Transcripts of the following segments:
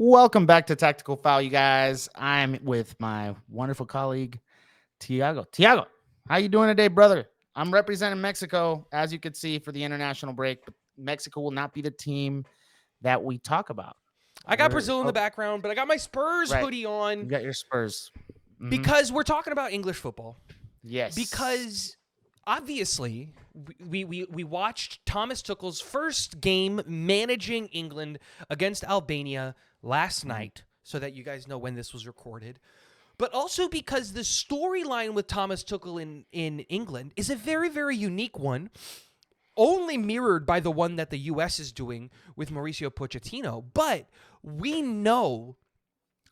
Welcome back to Tactical Foul, you guys. I'm with my wonderful colleague, Tiago. Tiago, how you doing today, brother? I'm representing Mexico, as you can see, for the international break. But Mexico will not be the team that we talk about. I got Brazil in the background, but I got my Spurs Right. hoodie on You got your Spurs. because we're talking about English football. Yes. Because obviously we watched Thomas Tuchel's first game managing England against Albania last night, so that you guys know when this was recorded. But also because the storyline with Thomas Tuchel in England is a very, very unique one, only mirrored by the one that the U.S. is doing with Mauricio Pochettino. But we know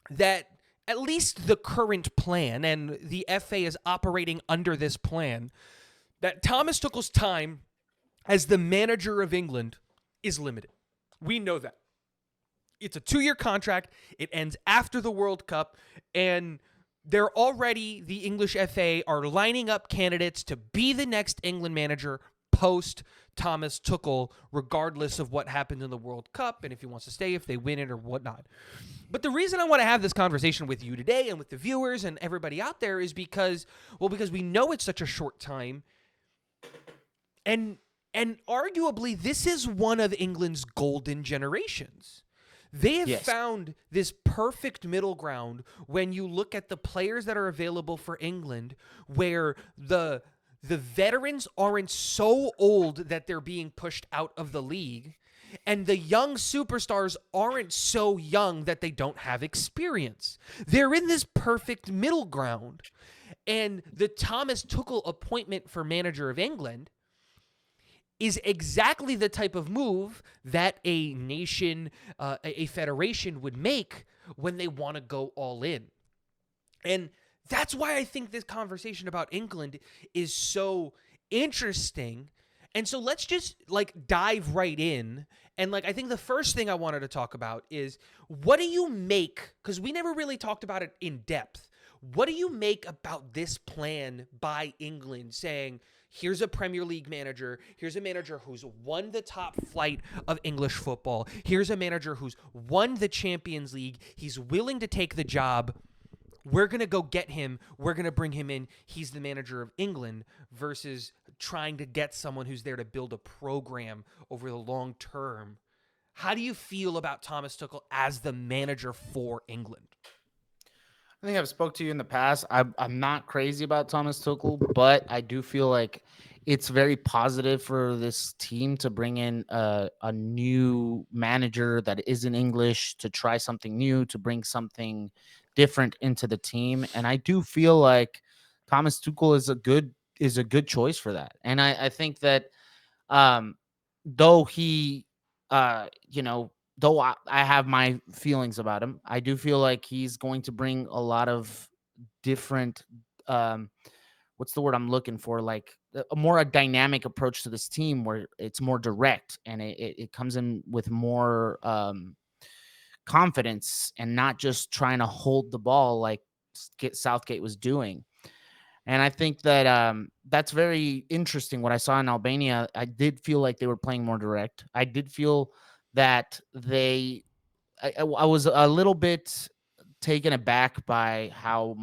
that at least the current plan, and the FA is operating under this plan, that Thomas Tuchel's time as the manager of England is limited. We know that. It's a 2-year contract. It ends after the World Cup, and they're already, the English FA are lining up candidates to be the next England manager post Thomas Tuchel, regardless of what happened in the World Cup and if he wants to stay, if they win it or whatnot. But the reason I want to have this conversation with you today and with the viewers and everybody out there is because we know it's such a short time, and arguably this is one of England's golden generations. They have found this perfect middle ground when you look at the players that are available for England, where the veterans aren't so old that they're being pushed out of the league, and the young superstars aren't so young that they don't have experience. They're in this perfect middle ground. And the Thomas Tuchel appointment for manager of England is exactly the type of move that a nation, a federation would make when they want to go all in. And that's why I think this conversation about England is so interesting. And so let's just dive right in. And I think the first thing I wanted to talk about is, what do you make, because we never really talked about it in depth, what do you make about this plan by England saying, here's a Premier League manager. Here's a manager who's won the top flight of English football. Here's a manager who's won the Champions League. He's willing to take the job. We're going to go get him. We're going to bring him in. He's the manager of England, versus trying to get someone who's there to build a program over the long term. How do you feel about Thomas Tuchel as the manager for England? I think I've spoke to you in the past. I'm not crazy about Thomas Tuchel, but I do feel like it's very positive for this team to bring in a new manager that isn't English, to try something new, to bring something different into the team. And I do feel like Thomas Tuchel is a good choice for that. And I think that though he though I have my feelings about him, I do feel like he's going to bring a lot of different, what's the word I'm looking for? Like a dynamic approach to this team, where it's more direct, and it comes in with more confidence, and not just trying to hold the ball like Southgate was doing. And I think that that's very interesting. What I saw in Albania, I did feel like they were playing more direct. I did feel that I was a little bit taken aback by how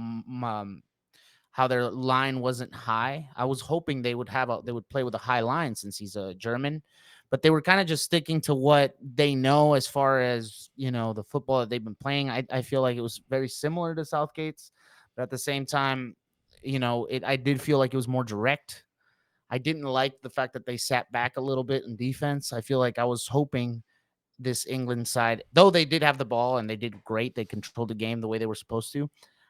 their line wasn't high. I was hoping they would play with a high line, since he's a German, but they were kind of just sticking to what they know as far as, the football that they've been playing. I feel like it was very similar to Southgate's, but at the same time, I did feel like it was more direct. I didn't like the fact that they sat back a little bit in defense. I feel like I was hoping this England side, though they did have the ball and they did great, they controlled the game the way they were supposed to,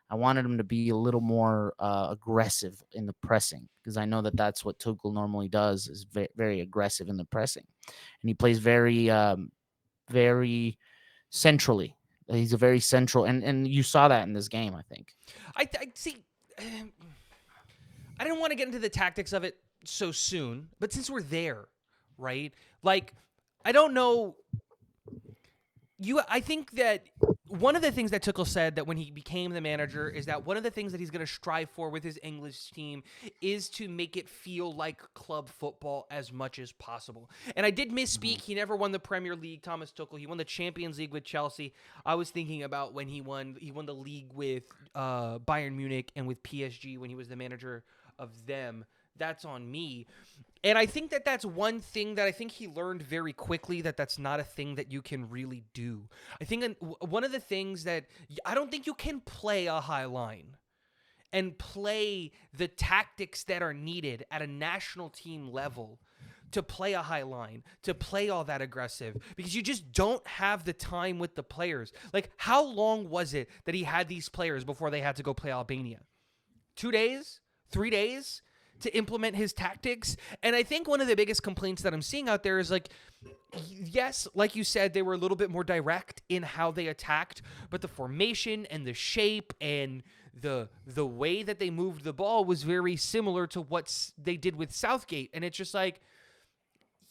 I wanted them to be a little more aggressive in the pressing, because I know that that's what Tuchel normally does, is very aggressive in the pressing. And he plays very centrally. He's a very central, and you saw that in this game, I think. I see. I didn't want to get into the tactics of it so soon, but since we're there, right? I don't know. I think that one of the things that Tuchel said that when he became the manager is that one of the things that he's going to strive for with his English team is to make it feel like club football as much as possible. And I did misspeak. He never won the Premier League, Thomas Tuchel. He won the Champions League with Chelsea. I was thinking about when he won the league with Bayern Munich and with PSG when he was the manager of them. That's on me. And I think that that's one thing that I think he learned very quickly, that that's not a thing that you can really do. I think one of the things that I don't think you can play a high line and play the tactics that are needed at a national team level to play a high line, to play all that aggressive, because you just don't have the time with the players. Like, how long was it that he had these players before they had to go play Albania? 2 days? 3 days? To implement his tactics. And I think one of the biggest complaints that I'm seeing out there is like, yes, like you said, they were a little bit more direct in how they attacked, but the formation and the shape and the way that they moved the ball was very similar to what they did with Southgate. And it's just like,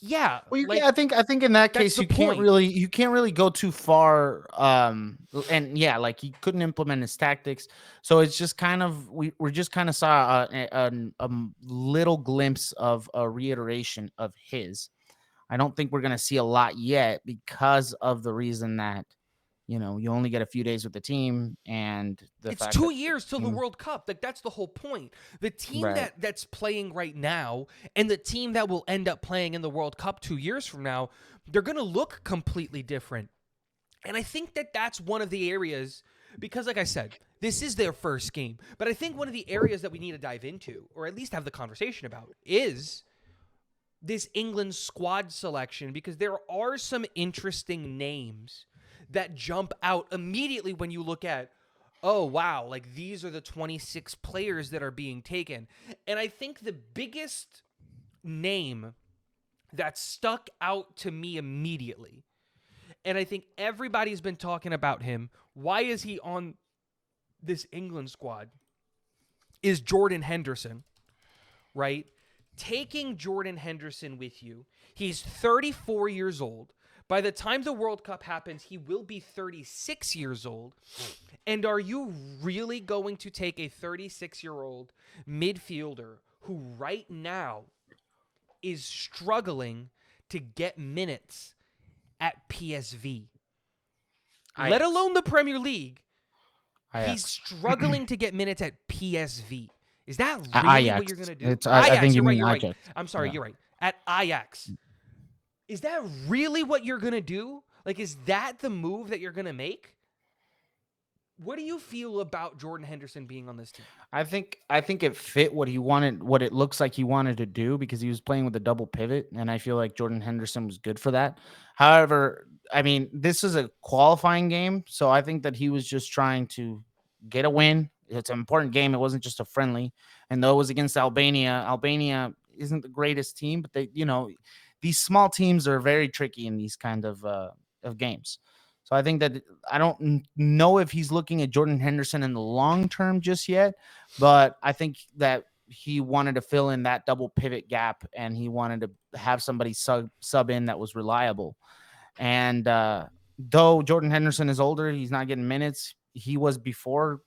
yeah, Well, like, I think in that case the you can't point. really go too far. And yeah, like he couldn't implement his tactics, so it's just kind of we just kind of saw a little glimpse of a reiteration of his. I don't think we're gonna see a lot yet because of the reason that you only get a few days with the team and the It's fact 2 that years till the World Cup. Like, that's the whole point. The team right. that's playing right now and the team that will end up playing in the World Cup 2 years from now, they're going to look completely different. And I think that that's one of the areas, because like I said, this is their first game. But I think one of the areas that we need to dive into, or at least have the conversation about, is this England squad selection, because there are some interesting names that jump out immediately when you look at, oh, wow, like these are the 26 players that are being taken. And I think the biggest name that stuck out to me immediately, and I think everybody's been talking about him, why is he on this England squad, is Jordan Henderson, right? Taking Jordan Henderson with you. He's 34 years old. By the time the World Cup happens, he will be 36 years old. And are you really going to take a 36-year-old midfielder who right now is struggling to get minutes at PSV, let alone the Premier League? He's struggling to get minutes at PSV. Is that really what you're going to do? I Ajax, think you you're right, mean you're right. Ajax. I'm sorry, Yeah. you're right. At Ajax. Is that really what you're going to do? Like, is that the move that you're going to make? What do you feel about Jordan Henderson being on this team? I think it fit what he wanted, what it looks like he wanted to do, because he was playing with a double pivot, and I feel like Jordan Henderson was good for that. However, I mean, this is a qualifying game, so I think that he was just trying to get a win. It's an important game. It wasn't just a friendly. And though it was against Albania, Albania isn't the greatest team, but they, these small teams are very tricky in these kind of games. So I think that I don't know if he's looking at Jordan Henderson in the long term just yet, but I think that he wanted to fill in that double pivot gap, and he wanted to have somebody sub in that was reliable. And though Jordan Henderson is older, he's not getting minutes. He was before.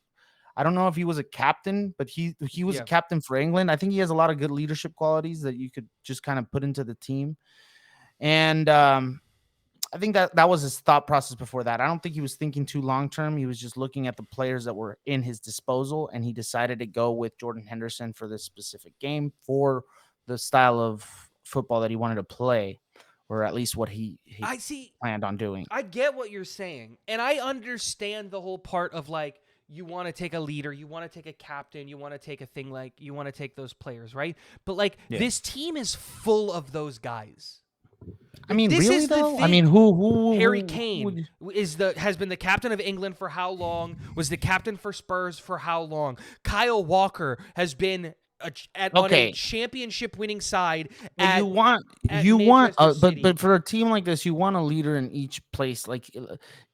I don't know if he was a captain, but he was a captain for England. I think he has a lot of good leadership qualities that you could just kind of put into the team. And I think that was his thought process before that. I don't think he was thinking too long term. He was just looking at the players that were in his disposal, and he decided to go with Jordan Henderson for this specific game, for the style of football that he wanted to play, or at least what he planned on doing. I get what you're saying, and I understand the whole part of, like, you want to take a leader, you want to take a captain, you want to take a thing, like, you want to take those players, right? But, like, this team is full of those guys. I mean, this really though? I mean, who Harry Kane has been the captain of England for how long? Was the captain for Spurs for how long? Kyle Walker has been on a championship-winning side. But for a team like this, you want a leader in each place. Like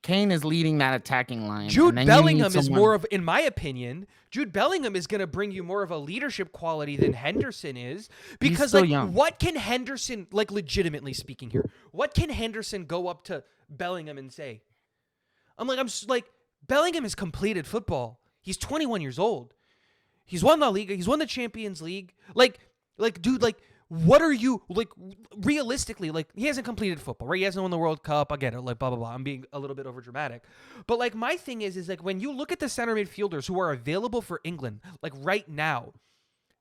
Kane is leading that attacking line. Jude Bellingham is more of, in my opinion, Jude Bellingham is going to bring you more of a leadership quality than Henderson is, because like, young. What can Henderson, like, legitimately speaking here, what can Henderson go up to Bellingham and say? I'm like, Bellingham has completed football. He's 21 years old. He's won La Liga. He's won the Champions League. Dude, what are you like? Realistically, like he hasn't completed football, right? He hasn't won the World Cup. I get it. Like blah blah blah. I'm being a little bit over dramatic, but like my thing is like when you look at the center midfielders who are available for England, like right now,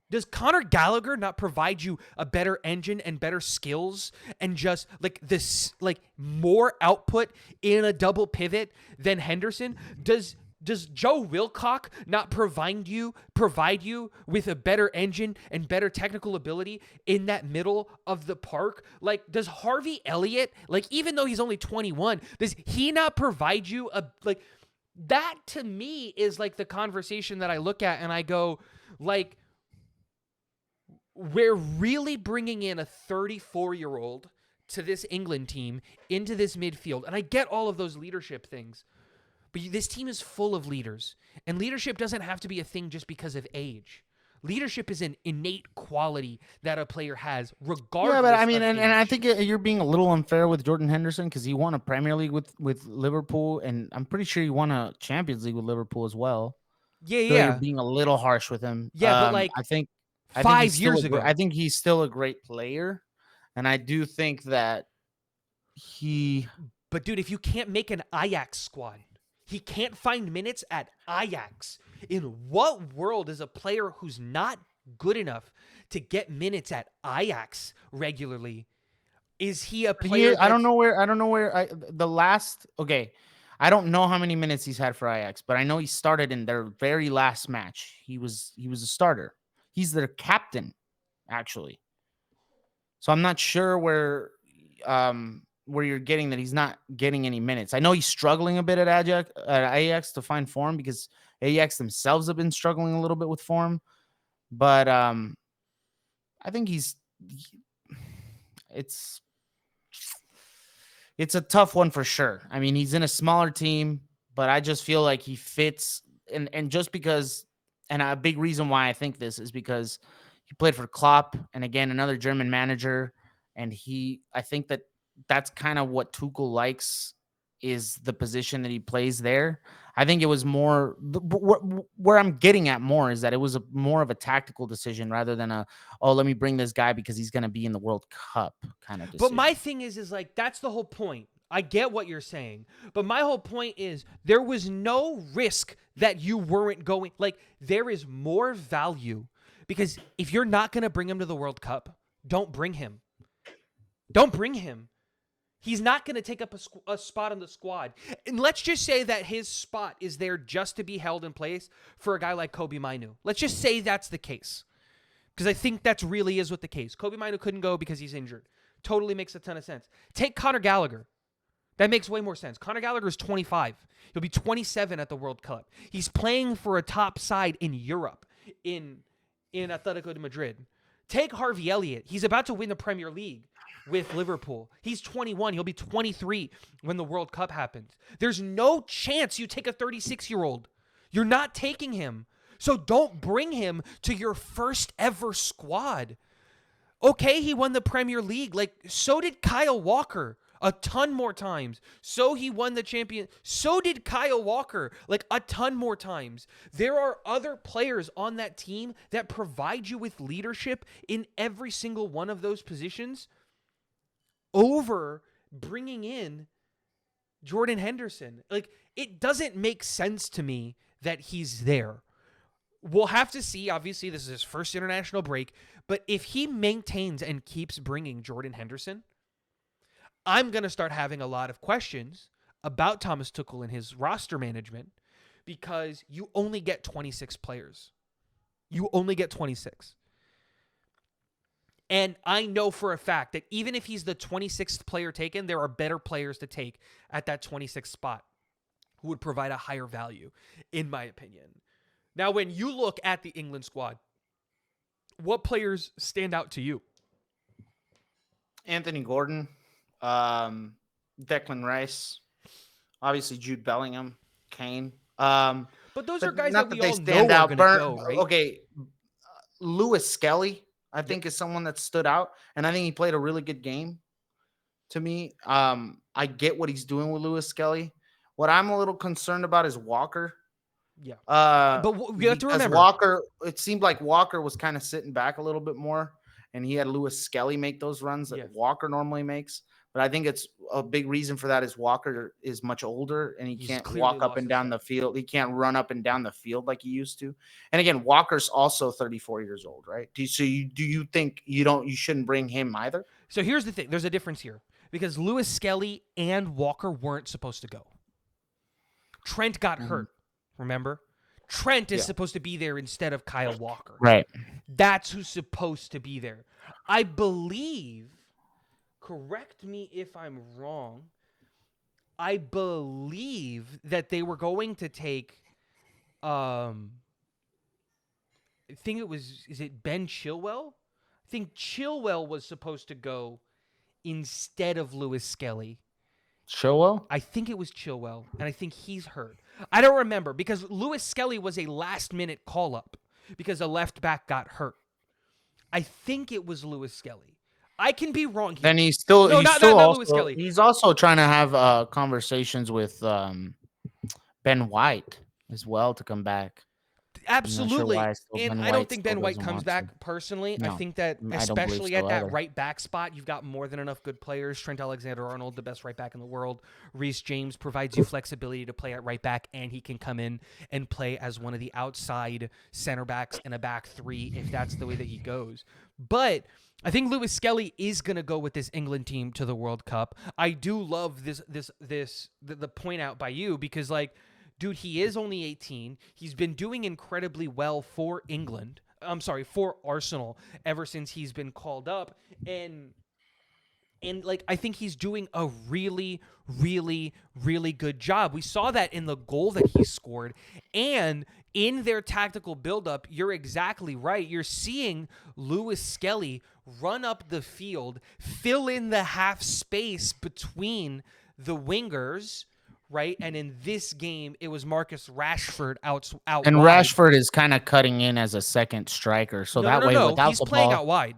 does Conor Gallagher not provide you a better engine and better skills and just like this, like more output in a double pivot than Henderson? Does Joe Wilcock not provide you with a better engine and better technical ability in that middle of the park? Like, does Harvey Elliott, like even though he's only 21, does he not provide you a like that? To me is like the conversation that I look at and I go like, we're really bringing in a 34-year-old to this England team into this midfield. And I get all of those leadership things. But this team is full of leaders. And leadership doesn't have to be a thing just because of age. Leadership is an innate quality that a player has, regardless. Yeah, but I mean, of and I age. think you're being a little unfair with Jordan Henderson because he won a Premier League with Liverpool, and I'm pretty sure he won a Champions League with Liverpool as well. Yeah, I feel like you're yeah. being a little harsh with him. Yeah, but like I think he's 5 still years I ago. think he's still a great player, and I do think that he. But dude, if you can't make an Ajax squad, he can't find minutes at Ajax. In what world is a player who's not good enough to get minutes at Ajax regularly? Is he a player I don't that's know where. I don't know where. The last. Okay, I don't know how many minutes he's had for Ajax, but I know he started in their very last match. He was a starter. He's their captain, actually. So I'm not sure where you're getting that he's not getting any minutes. I know he's struggling a bit at Ajax to find form because Ajax themselves have been struggling a little bit with form. But I think it's it's a tough one for sure. I mean, he's in a smaller team, but I just feel like he fits and just because and a big reason why I think this is because he played for Klopp and again another German manager and I think that that's kind of what Tuchel likes is the position that he plays there. I think it was more where I'm getting at more is that it was more of a tactical decision rather than let me bring this guy because he's going to be in the World Cup kind of But my decision. thing is like that's the whole point. I get what you're saying, but my whole point is there was no risk that you weren't going. Like there is more value because if you're not going to bring him to the World Cup, don't bring him. Don't bring him. He's not going to take up a spot on the squad. And let's just say that his spot is there just to be held in place for a guy like Kobe Mainu. Let's just say that's the case. Because I think that's really is what the case. Kobe Mainu couldn't go because he's injured. Totally makes a ton of sense. Take Conor Gallagher. That makes way more sense. Conor Gallagher is 25. He'll be 27 at the World Cup. He's playing for a top side in Europe, in Atletico de Madrid. Take Harvey Elliott. He's about to win the Premier League with Liverpool. He's 21. He'll be 23 when the World Cup happens. There's no chance you take a 36-year-old. You're not taking him. So don't bring him to your first ever squad. Okay, he won the Premier League. Like, so did Kyle Walker a ton more times. So he won the champion. So did Kyle Walker, like a ton more times. There are other players on that team that provide you with leadership in every single one of those positions over bringing in Jordan Henderson. Like, it doesn't make sense to me that he's there. We'll have to see. Obviously, this is his first international break. But if he maintains and keeps bringing Jordan Henderson, I'm going to start having a lot of questions about Thomas Tuchel and his roster management because you only get 26 players. You only get 26. And I know for a fact that even if he's the 26th player taken, there are better players to take at that 26th spot who would provide a higher value, in my opinion. Now, when you look at the England squad, what players stand out to you? Anthony Gordon, Declan Rice, obviously Jude Bellingham, Kane. But those are But guys not that that we they all know stand are out. going to go, right? Okay, Lewis Skelly, I Yep. think, is someone that stood out, and I think he played a really good game. To me, I get what he's doing with Lewis Skelly. What I'm a little concerned about is Walker. Yeah. Uh, But you have to because remember, Walker, it seemed like Walker was kind of sitting back a little bit more, and he had Lewis Skelly make those runs that yeah, Walker normally makes. But I think it's a big reason for that is Walker is much older and he he's can't clearly walk up lost and his down step. the field. He can't run up and down the field like he used to. And again, Walker's also 34 years old, right? Do you think you shouldn't bring him either? So here's the thing: there's a difference here because Lewis Skelly and Walker weren't supposed to go. Trent got Mhm. hurt. Remember, Trent is Yeah. supposed to be there instead of Kyle Walker. Right. That's who's supposed to be there. I believe. Correct me if I'm wrong. I believe that they were going to take I think it was is it Ben Chilwell? I think Chilwell was supposed to go instead of Lewis Skelly. Chilwell? I think it was Chilwell, and I think he's hurt. I don't remember because Lewis Skelly was a last minute call up because a left back got hurt. I think it was Lewis Skelly. I can be wrong here. Then No, not Lewis Skelly. he's also trying to have conversations with Ben White as well to come back. I'm not sure Absolutely. why And Ben I don't White think still Ben White doesn't comes want to. back personally. I No, think that I don't believe especially so at that either. right back spot, you've got more than enough good players. Trent Alexander-Arnold, the best right back in the world. Reece James provides you flexibility to play at right back, and he can come in and play as one of the outside center backs in a back three if that's the way that he goes. But I think Lewis Skelly is going to go with this England team to the World Cup. I do love the point out by you because like dude, he is only 18. He's been doing incredibly well for England. I'm sorry, for Arsenal ever since he's been called up. And like I think he's doing a really, really, really good job. We saw that in the goal that he scored. And in their tactical buildup, you're exactly right. You're seeing Lewis Skelly run up the field, fill in the half space between the wingers, right? And in this game, it was Marcus Rashford out And wide. Rashford is kind of cutting in as a second striker, so No, no, that no, way no. without He's the playing ball, out wide.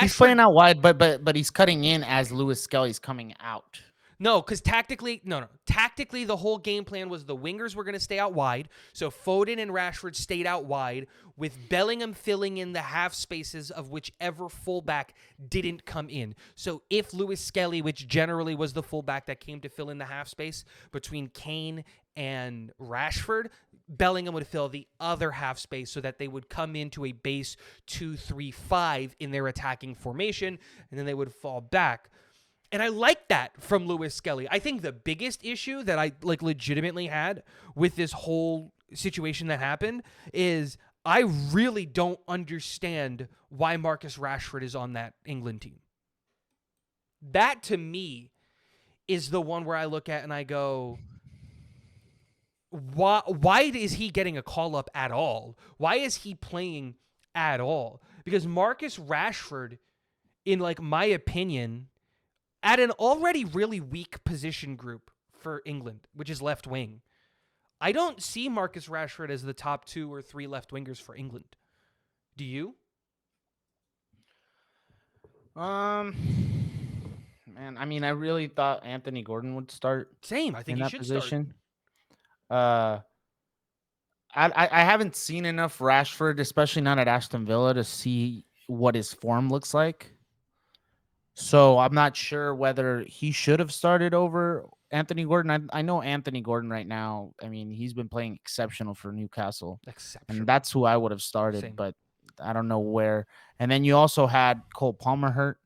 he's playing Rashford, out wide, but he's cutting in as Lewis Skelly's coming out. no, because tactically, no. Tactically, the whole game plan was the wingers were going to stay out wide. So Foden and Rashford stayed out wide, with Bellingham filling in the half spaces of whichever fullback didn't come in. So if Lewis Skelly, which generally was the fullback that came to fill in the half space between Kane and Rashford, Bellingham would fill the other half space so that they would come into a base 2-3-5 in their attacking formation, and then they would fall back. And I like that from Lewis Skelly. I think the biggest issue that I like legitimately had with this whole situation that happened is I really don't understand why Marcus Rashford is on that England team. That to me is the one where I look at and I go, why is he getting a call up at all? Why is he playing at all? Because Marcus Rashford, in like my opinion, at an already really weak position group for England, which is left wing, I don't see Marcus Rashford as the top 2 or 3 left wingers for England. Do you? Man, I mean, I really thought Anthony Gordon would start Same. I think in he that should start. position. Uh, I haven't seen enough Rashford, especially not at Aston Villa, to see what his form looks like. So I'm not sure whether he should have started over Anthony Gordon. I know Anthony Gordon right now. I mean, he's been playing exceptional for Newcastle, and Exceptional. that's who I would have started. Same. But I don't know where. And then you also had Cole Palmer hurt.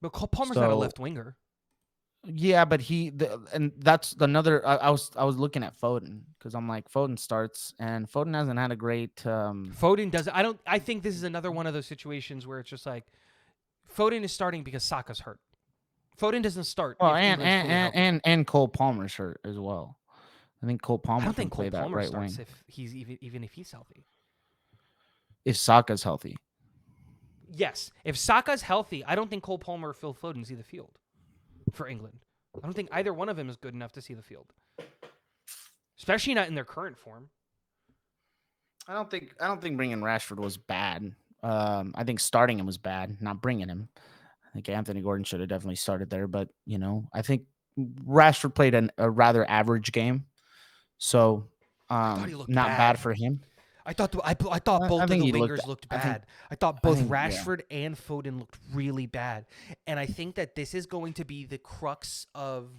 But Cole Palmer's not a So left winger. yeah, but and that's another. I was looking at Foden because I'm like Foden starts, and Foden hasn't had a great. Foden does. I think this is another one of those situations where it's just like Foden is starting because Saka's hurt. Foden doesn't start Well, if England's fully healthy. and Cole Palmer's hurt as well. I think Cole I Palmer don't can think Cole play that Palmer right starts wing if he's even if he's healthy. if Saka's healthy. Yes, if Saka's healthy, I don't think Cole Palmer or Phil Foden see the field for England. I don't think either one of them is good enough to see the field, especially not in their current form. I don't think bringing Rashford was bad. I think starting him was bad, not bringing him. I think Anthony Gordon should have definitely started there, but I think Rashford played a rather average game, so I thought he looked not bad bad. for him. I thought I both of think the he looked. wingers looked I think. bad. I thought I both think. Yeah. Rashford and Foden looked really bad. And I think that this is going to be the crux of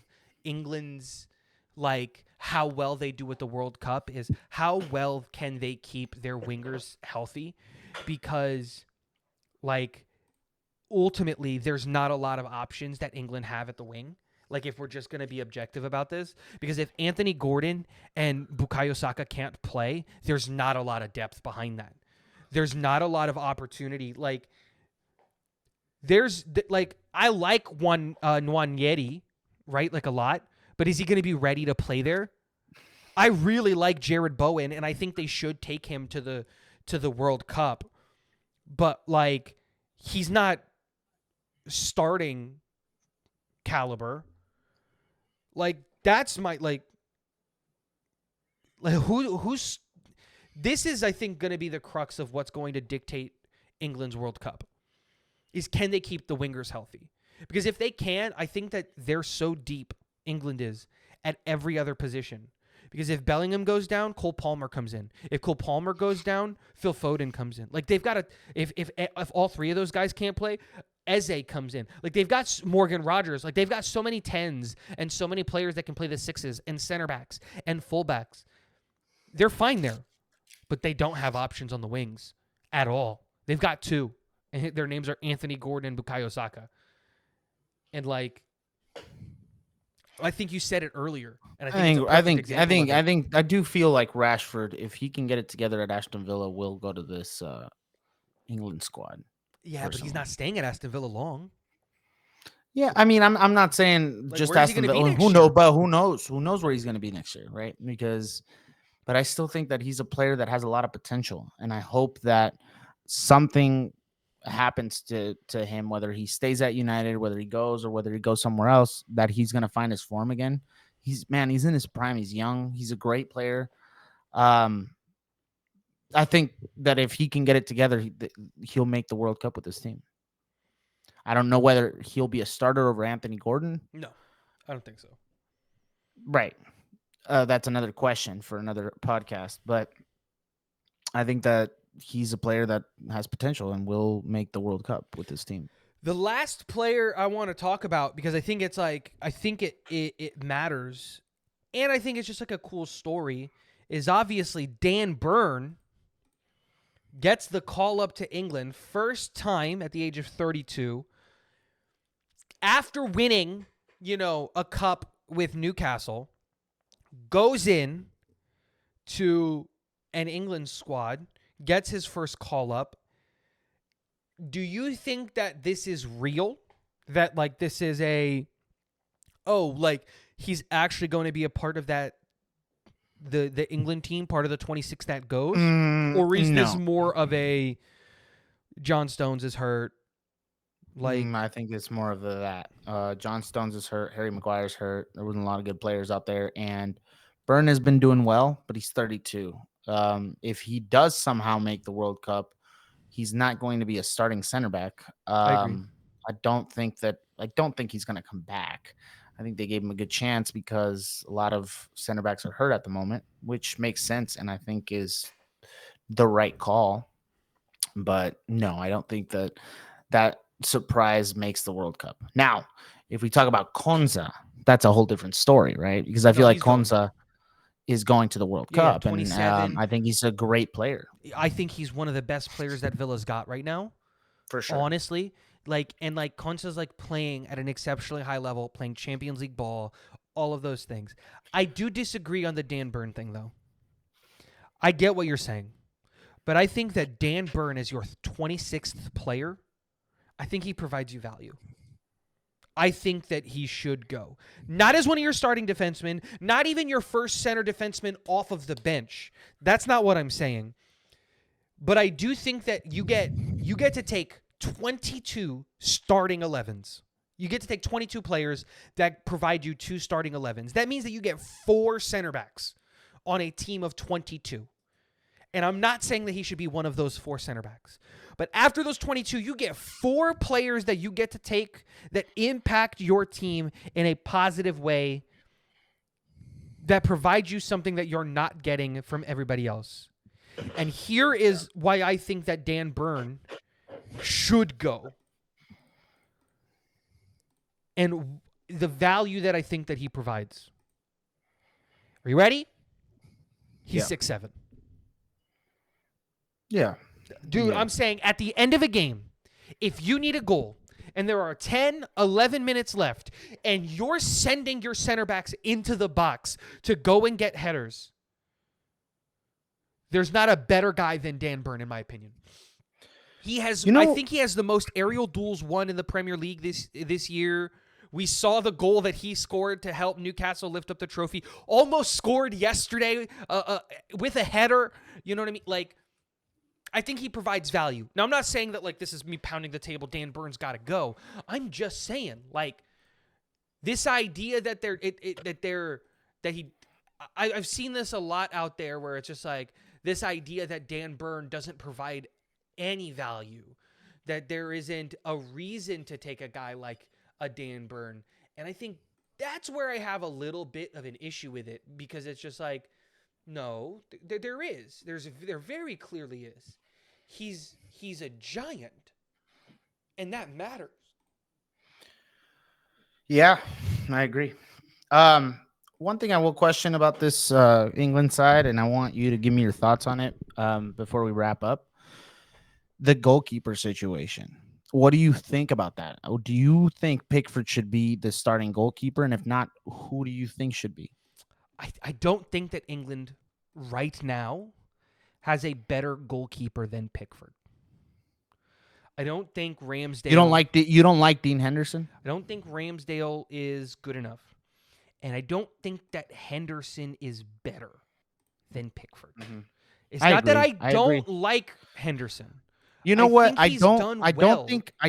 England's, like, how well they do at the World Cup is how well can they keep their wingers healthy, because, like, ultimately there's not a lot of options that England have at the wing. Like, if we're just going to be objective about this, because if Anthony Gordon and Bukayo Saka can't play, there's not a lot of depth behind that. There's not a lot of opportunity. Like, I like Nwaneri, right? Like, a lot, but is he going to be ready to play there? I really like Jared Bowen, and I think they should take him to the World Cup, but, like, he's not starting caliber. Like, that's my, like who's this is, I think, going to be the crux of what's going to dictate England's World Cup, is can they keep the wingers healthy? Because if they can, I think that they're so deep, England is, at every other position. Because if Bellingham goes down, Cole Palmer comes in. If Cole Palmer goes down, Phil Foden comes in. Like, they've got to, if all three of those guys can't play, Eze comes in. Like, they've got Morgan Rogers. Like, they've got so many 10s and so many players that can play the 6s and center backs and fullbacks. They're fine there, but they don't have options on the wings at all. They've got two, and their names are Anthony Gordon and Bukayo Saka. And, like, I think you said it earlier, and I think it's a perfect example of it. I do feel like Rashford, if he can get it together at Aston Villa, will go to this England squad. Yeah, but he's personally. not staying at Aston Villa long. Yeah, I mean, I'm not saying Like, just where's he Aston gonna be Villa. next Who year? knows? But who knows? Who knows where he's going to be next year, right? But I still think that he's a player that has a lot of potential, and I hope that something happens to him, whether he stays at United, whether he goes, or whether he goes somewhere else, that he's going to find his form again. He's in his prime. He's young. He's a great player. Um, I think that if he can get it together, he'll make the World Cup with his team. I don't know whether he'll be a starter over Anthony Gordon. No, I don't think so. Right. That's another question for another podcast. But I think that he's a player that has potential and will make the World Cup with his team. The last player I want to talk about, because I think it's like, I think it matters, and I think it's just like a cool story, is obviously Dan Burn gets the call up to England, first time at the age of 32, after winning, a cup with Newcastle, goes in to an England squad, gets his first call up. Do you think that this is real? That, like, this is he's actually going to be a part of that, the England team, part of the 26 that goes? Or is this No. more of a John Stones is hurt? Like, I think it's more of that. John Stones is hurt. Harry Maguire's hurt. There wasn't a lot of good players out there, and Byrne has been doing well, but he's 32. If he does somehow make the World Cup, he's not going to be a starting center back. I agree. I don't think he's going to come back. I think they gave him a good chance because a lot of center backs are hurt at the moment, which makes sense and I think is the right call. But no, I don't think that surprise makes the World Cup. Now, if we talk about Konza, that's a whole different story, right? Because I feel like he's going. Konza is going to the World Yeah, Cup, and 27. I think he's a great player I think he's one of the best players that Villa's got right now. for sure. Honestly, Konsa's like playing at an exceptionally high level, playing Champions League ball, all of those things. I do disagree on the Dan Burn thing, though. I get what you're saying, but I think that Dan Burn is your 26th player. I think he provides you value. I think that he should go. Not as one of your starting defensemen, not even your first center defenseman off of the bench. That's not what I'm saying. But I do think that you get to take 22 starting 11s. You get to take 22 players that provide you 2 starting 11s. That means that you get 4 center backs on a team of 22. And I'm not saying that he should be one of those 4 center backs. But after those 22, you get 4 players that you get to take that impact your team in a positive way, that provide you something that you're not getting from everybody else. And here is why I think that Dan Burn should go. And the value that I think that he provides. Are you ready? He's 6'7". Yeah. Dude, Yeah. I'm saying at the end of a game, if you need a goal and there are 10, 11 minutes left and you're sending your center backs into the box to go and get headers, there's not a better guy than Dan Burn, in my opinion. He has, I think he has the most aerial duels won in the Premier League this year. We saw the goal that he scored to help Newcastle lift up the trophy. Almost scored yesterday with a header. You know what I mean? Like, I think he provides value. Now, I'm not saying that, like, this is me pounding the table, Dan Burn's got to go. I'm just saying, like, this idea that I've seen this a lot out there where it's just like this idea that Dan Burn doesn't provide any value, that there isn't a reason to take a guy like a Dan Burn. And I think that's where I have a little bit of an issue with it, because it's just like, no, there is. There very clearly is. He's a giant, and that matters. Yeah, I agree. One thing I will question about this England side, and I want you to give me your thoughts on it before we wrap up. The goalkeeper situation. What do you think about that? Do you think Pickford should be the starting goalkeeper? And if not, who do you think should be? I don't think that England right now has a better goalkeeper than Pickford. I don't think Ramsdale... You don't like Dean Henderson? I don't think Ramsdale is good enough. And I don't think that Henderson is better than Pickford. Mm-hmm. It's not that I don't like Henderson. You know what? He's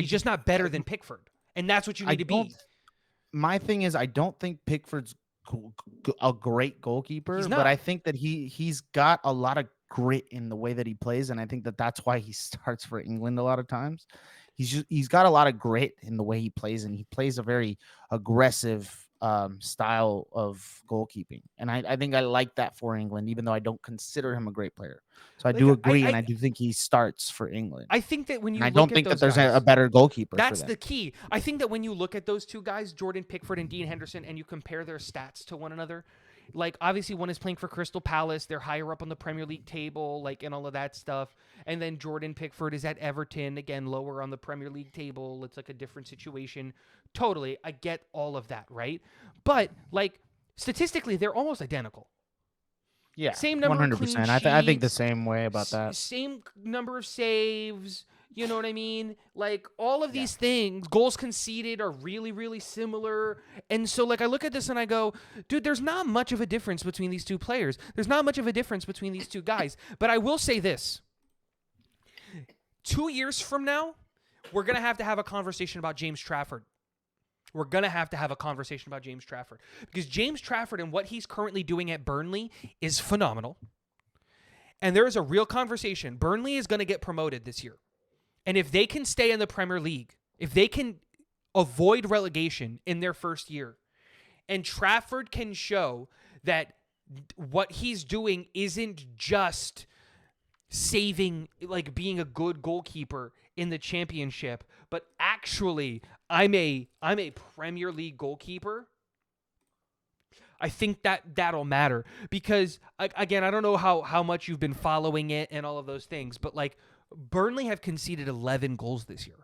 just not better than Pickford. And that's what you need to be. My thing is, I don't think Pickford's a great goalkeeper, but I think that he's got a lot of grit in the way that he plays, and I think that that's why he starts for England a lot of times. He's got a lot of grit in the way he plays, and he plays a very aggressive style of goalkeeping, and I think I like that for England, even though I don't consider him a great player. So I do agree, and I do think he starts for England. I think that when you I don't think that there's a better goalkeeper. That's the key. I think that when you look at those two guys, Jordan Pickford and Dean Henderson, and you compare their stats to one another, like, obviously one is playing for Crystal Palace, they're higher up on the Premier League table, like, and all of that stuff. And then Jordan Pickford is at Everton, again, lower on the Premier League table. It's like a different situation. Totally, I get all of that, right? But, like, statistically, they're almost identical. Yeah, same number 100%. Of clean sheets, I think the same way about that. Same number of saves. You know what I mean? Like, all of these things, goals conceded are really, really similar. And so, like, I look at this and I go, dude, there's not much of a difference between these two players. There's not much of a difference between these two guys. But I will say this. 2 years from now, we're going to have a conversation about James Trafford. We're going to have a conversation about James Trafford. Because James Trafford and what he's currently doing at Burnley is phenomenal. And there is a real conversation. Burnley is going to get promoted this year. And if they can stay in the Premier League, if they can avoid relegation in their first year, and Trafford can show that what he's doing isn't just saving, like being a good goalkeeper in the Championship, but actually I'm a Premier League goalkeeper, I think that'll matter. Because, again, I don't know how much you've been following it and all of those things, but, like, Burnley have conceded 11 goals this year.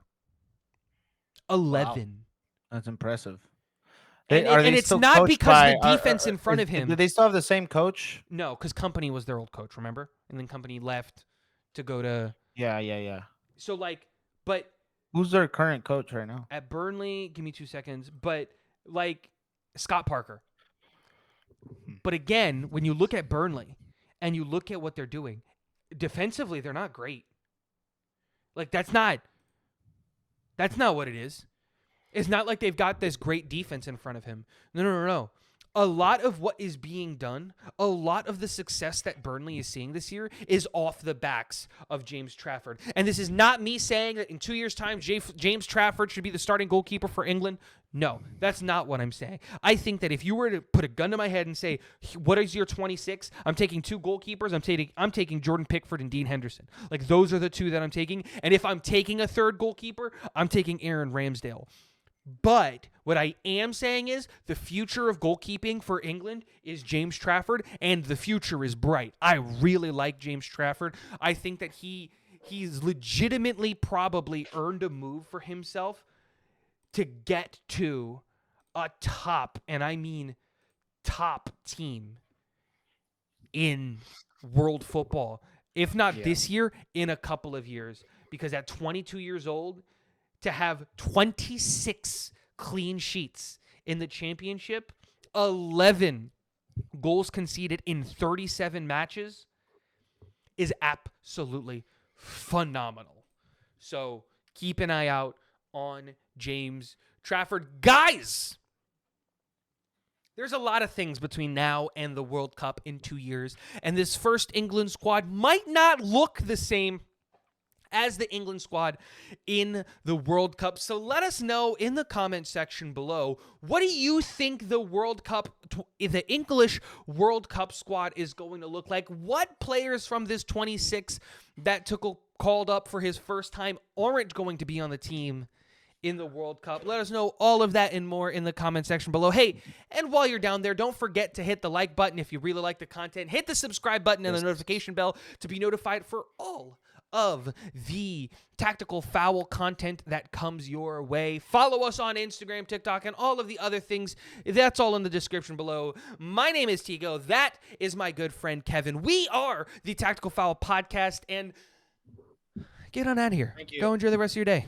11. Wow. That's impressive. And it's not because the defense in front of him. Do they still have the same coach? No, because Company was their old coach, remember? And then Company left to go to... Yeah. So, like, but... Who's their current coach right now? At Burnley, give me 2 seconds. But, like, Scott Parker. But again, when you look at Burnley and you look at what they're doing, defensively, they're not great. Like, that's not what it is. It's not like they've got this great defense in front of him. No. a lot of what is being done, a lot of the success that Burnley is seeing this year is off the backs of James Trafford. And this is not me saying that in 2 years' time, James Trafford should be the starting goalkeeper for England. No, that's not what I'm saying. I think that if you were to put a gun to my head and say, what is your 26? I'm taking 2 goalkeepers. I'm taking Jordan Pickford and Dean Henderson. Like, those are the 2 that I'm taking. And if I'm taking a third goalkeeper, I'm taking Aaron Ramsdale. But what I am saying is the future of goalkeeping for England is James Trafford, and the future is bright. I really like James Trafford. I think that he's legitimately probably earned a move for himself to get to a top, and I mean top team in world football. If not this year, in a couple of years. Because at 22 years old, to have 26 clean sheets in the championship, 11 goals conceded in 37 matches is absolutely phenomenal. So keep an eye out on James Trafford. Guys, there's a lot of things between now and the World Cup in 2 years, and this first England squad might not look the same as the England squad in the World Cup. So let us know in the comment section below, what do you think the the English World Cup squad is going to look like? What players from this 26 that Tuchel called up for his first time aren't going to be on the team in the World Cup? Let us know all of that and more in the comment section below. Hey, and while you're down there, don't forget to hit the like button if you really like the content. Hit the subscribe button and the notification bell to be notified for all of the tactical foul content that comes your way. Follow us on Instagram, TikTok, and all of the other things. That's all in the description below. My name is Tigo. That is my good friend Kevin. We are the Tactical Foul Podcast, and get on out of here. Thank you. Go enjoy the rest of your day.